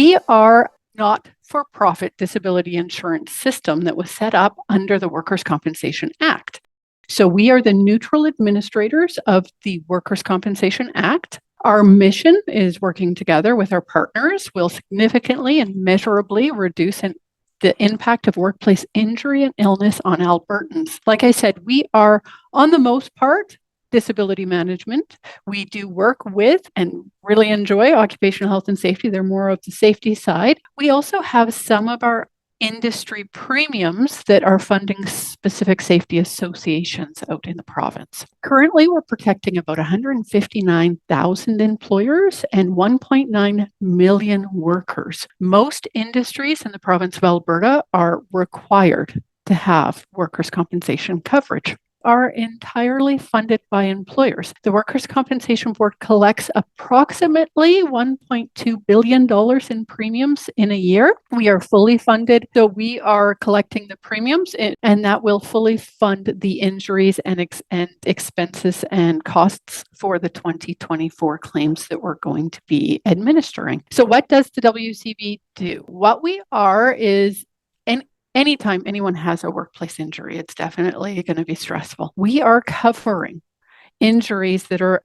We are not-for-profit disability insurance system that was set up under the Workers' Compensation Act. So we are the neutral administrators of the Workers' Compensation Act. Our mission is working together with our partners will significantly and measurably reduce the impact of workplace injury and illness on Albertans. Like I said, we are, on the most part, disability management. We do work with and really enjoy occupational health and safety. They're more of the safety side. We also have some of our industry premiums that are funding specific safety associations out in the province. Currently, we're protecting about 159,000 employers and 1.9 million workers. Most industries in the province of Alberta are required to have workers' compensation coverage. Are entirely funded by employers. The Workers' Compensation Board collects approximately $1.2 billion in premiums in a year. We are fully funded, so we are collecting the premiums, and that will fully fund the injuries and expenses and costs for the 2024 claims that we're going to be administering. So what does the WCB do? What we are is anytime anyone has a workplace injury, it's definitely going to be stressful. We are covering injuries that are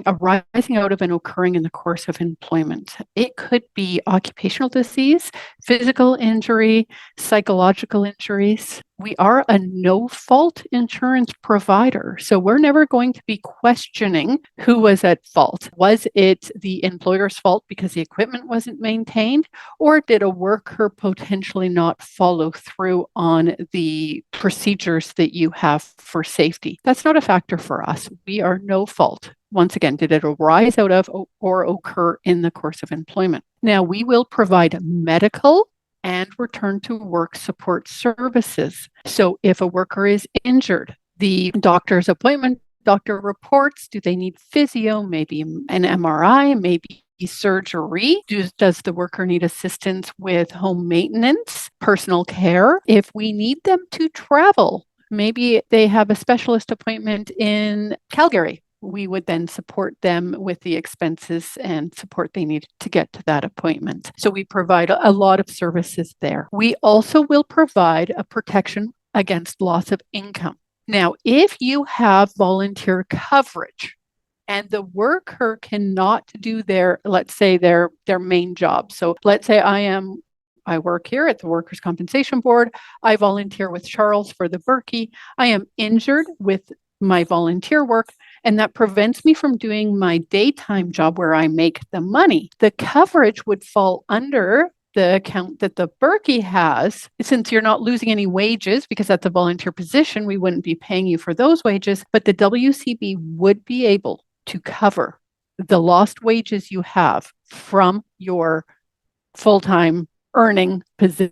arising out of and occurring in the course of employment. It could be occupational disease, physical injury, psychological injuries. We are a no-fault insurance provider, so we're never going to be questioning who was at fault. Was it the employer's fault because the equipment wasn't maintained, or did a worker potentially not follow through on the procedures that you have for safety? That's not a factor for us. We are no fault. Once again, did it arise out of or occur in the course of employment? Now, we will provide medical and return to work support services. So if a worker is injured, the doctor's appointment, doctor reports, do they need physio, maybe an MRI, maybe surgery? Does the worker need assistance with home maintenance, personal care? If we need them to travel, maybe they have a specialist appointment in Calgary, we would then support them with the expenses and support they need to get to that appointment. So we provide a lot of services there. We also will provide a protection against loss of income. Now, if you have volunteer coverage and the worker cannot do let's say their main job. So let's say I work here at the Workers' Compensation Board. I volunteer with Charles for the Berkey. I am injured with my volunteer work, and that prevents me from doing my daytime job where I make the money. The coverage would fall under the account that the Berkey has. Since you're not losing any wages, because that's a volunteer position, we wouldn't be paying you for those wages, but the WCB would be able to cover the lost wages you have from your full-time earning position.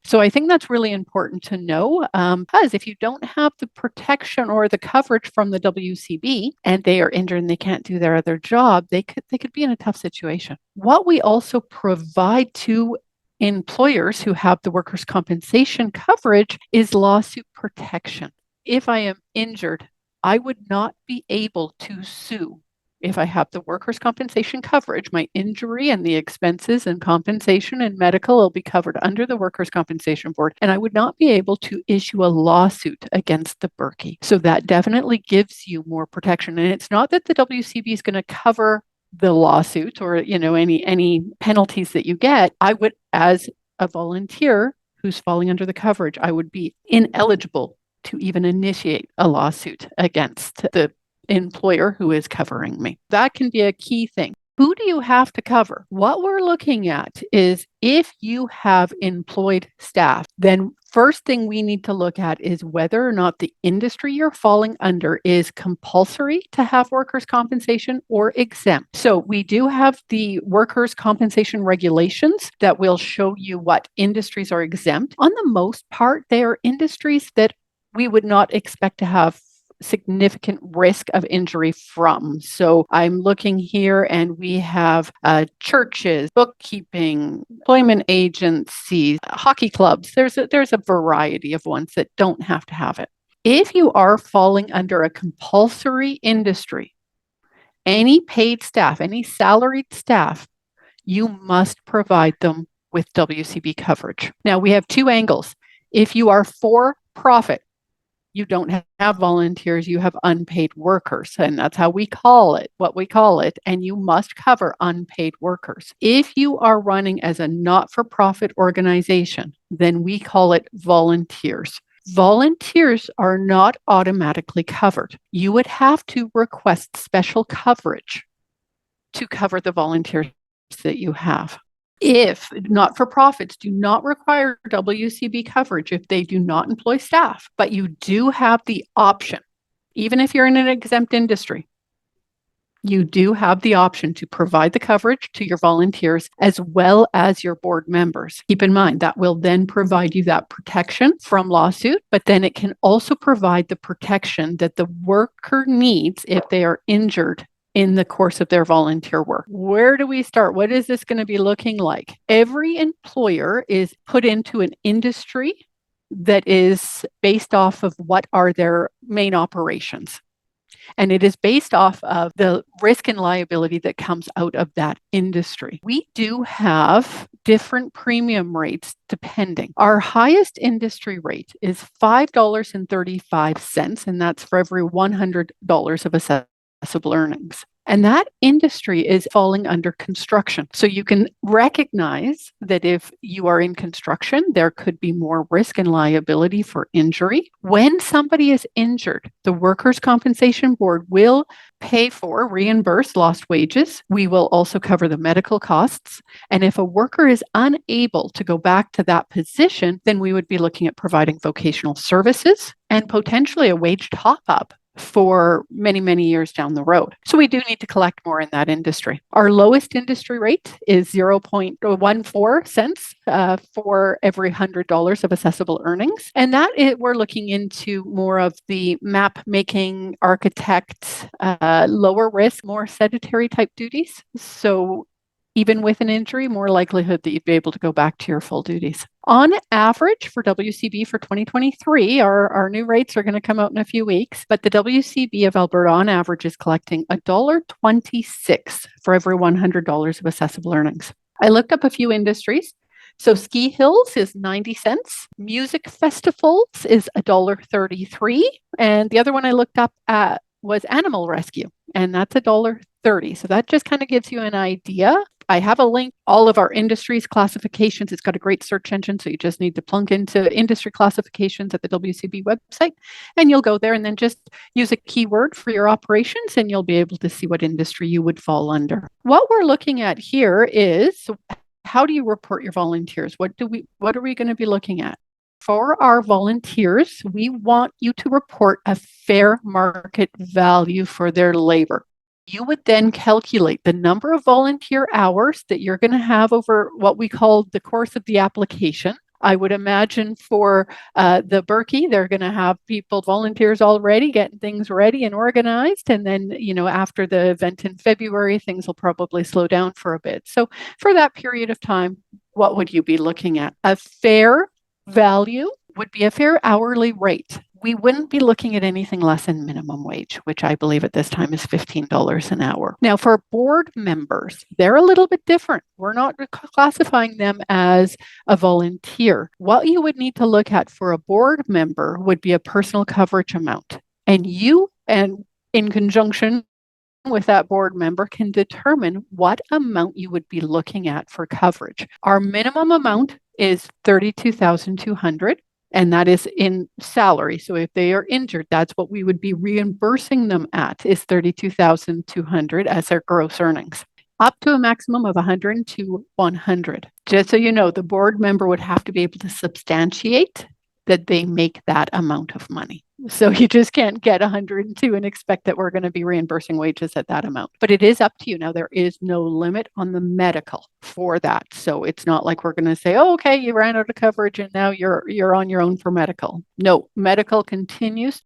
So I think that's really important to know, because if you don't have the protection or the coverage from the WCB and they are injured and they can't do their other job, they could be in a tough situation. What we also provide to employers who have the workers' compensation coverage is lawsuit protection. If I am injured, I would not be able to sue. If I have the workers' compensation coverage, my injury and the expenses and compensation and medical will be covered under the Workers' Compensation Board, and I would not be able to issue a lawsuit against the Berkey. So that definitely gives you more protection. And it's not that the WCB is going to cover the lawsuit or any penalties that you get. I would, as a volunteer who's falling under the coverage, I would be ineligible to even initiate a lawsuit against the employer who is covering me. That can be a key thing. Who do you have to cover? What we're looking at is if you have employed staff, then first thing we need to look at is whether or not the industry you're falling under is compulsory to have workers' compensation or exempt. So we do have the workers' compensation regulations that will show you what industries are exempt. On the most part, they are industries that we would not expect to have significant risk of injury from. So I'm looking here and we have churches, bookkeeping, employment agencies, hockey clubs. There's a variety of ones that don't have to have it. If you are falling under a compulsory industry, any paid staff, any salaried staff you must provide them with WCB coverage. Now, we have two angles. If you are for profit, you don't have volunteers, you have unpaid workers. And that's how we call it, what we call it. And you must cover unpaid workers. If you are running as a not-for-profit organization, then we call it volunteers. Volunteers are not automatically covered. You would have to request special coverage to cover the volunteers that you have. If not-for-profits do not require WCB coverage if they do not employ staff, but you do have the option, even if you're in an exempt industry, you do have the option to provide the coverage to your volunteers as well as your board members. Keep in mind that will then provide you that protection from lawsuit, but then it can also provide the protection that the worker needs if they are injured in the course of their volunteer work. Where do we start? What is this going to be looking like? Every employer is put into an industry that is based off of what are their main operations. And it is based off of the risk and liability that comes out of that industry. We do have different premium rates depending. Our highest industry rate is $5.35, and that's for every $100 of assessable earnings. And that industry is falling under construction. So you can recognize that if you are in construction, there could be more risk and liability for injury. When somebody is injured, the Workers' Compensation Board will reimburse lost wages. We will also cover the medical costs. And if a worker is unable to go back to that position, then we would be looking at providing vocational services and potentially a wage top-up for many, many years down the road. So we do need to collect more in that industry. Our lowest industry rate is 0.14 cents for every $100 of assessable earnings. And we're looking into more of the map making, architect, lower risk, more sedentary type duties. So even with an injury, more likelihood that you'd be able to go back to your full duties. On average for WCB for 2023, our new rates are going to come out in a few weeks, but the WCB of Alberta on average is collecting $1.26 for every $100 of assessable earnings. I looked up a few industries. So ski hills is 90 cents. Music festivals is $1.33. And the other one I looked up at was animal rescue, and that's $1.30. So that just kind of gives you an idea. I have a link, all of our industries classifications. It's got a great search engine. So you just need to plunk into industry classifications at the WCB website, and you'll go there and then just use a keyword for your operations, and you'll be able to see what industry you would fall under. What we're looking at here is, how do you report your volunteers? What are we going to be looking at? For our volunteers, we want you to report a fair market value for their labor. You would then calculate the number of volunteer hours that you're going to have over what we call the course of the application. I would imagine for the Berkey, they're going to have volunteers already getting things ready and organized. And then, after the event in February, things will probably slow down for a bit. So for that period of time, what would you be looking at? A fair value would be a fair hourly rate. We wouldn't be looking at anything less than minimum wage, which I believe at this time is $15 an hour. Now, for board members, they're a little bit different. We're not classifying them as a volunteer. What you would need to look at for a board member would be a personal coverage amount. And in conjunction with that board member, can determine what amount you would be looking at for coverage. Our minimum amount is $32,200. And that is in salary. So if they are injured, that's what we would be reimbursing them at, is $32,200 as their gross earnings, up to a maximum of $102,100. Just so you know, the board member would have to be able to substantiate that they make that amount of money. So you just can't get 102 and expect that we're going to be reimbursing wages at that amount. But it is up to you. Now, there is no limit on the medical for that. So it's not like we're going to say, oh, okay, you ran out of coverage and now you're on your own for medical. No, medical continues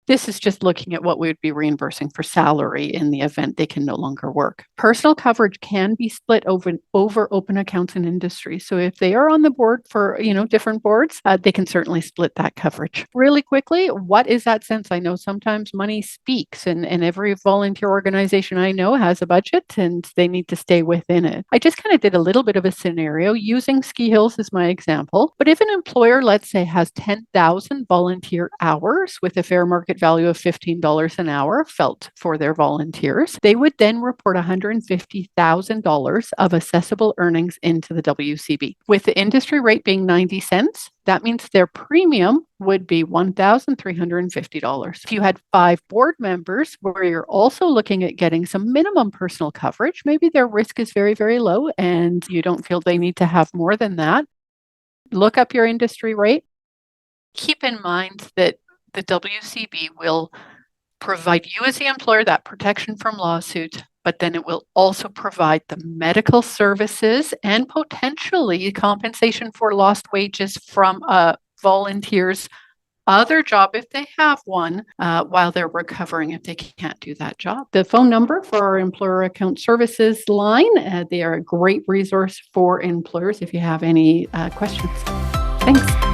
This is just looking at what we would be reimbursing for salary in the event they can no longer work. Personal coverage can be split over open accounts in industry. So if they are on the board for, different boards, they can certainly split that coverage. Really quickly, what is that sense? I know sometimes money speaks, and every volunteer organization I know has a budget and they need to stay within it. I just kind of did a little bit of a scenario using Ski Hills as my example. But if an employer, let's say, has 10,000 volunteer hours with a fair market value of $15 an hour felt for their volunteers, they would then report $150,000 of assessable earnings into the WCB. With the industry rate being 90 cents, that means their premium would be $1,350. If you had 5 board members where you're also looking at getting some minimum personal coverage, maybe their risk is very, very low and you don't feel they need to have more than that, look up your industry rate. Keep in mind that the WCB will provide you as the employer that protection from lawsuit, but then it will also provide the medical services and potentially compensation for lost wages from a volunteer's other job if they have one while they're recovering if they can't do that job. The phone number for our employer account services line, they are a great resource for employers if you have any questions. Thanks.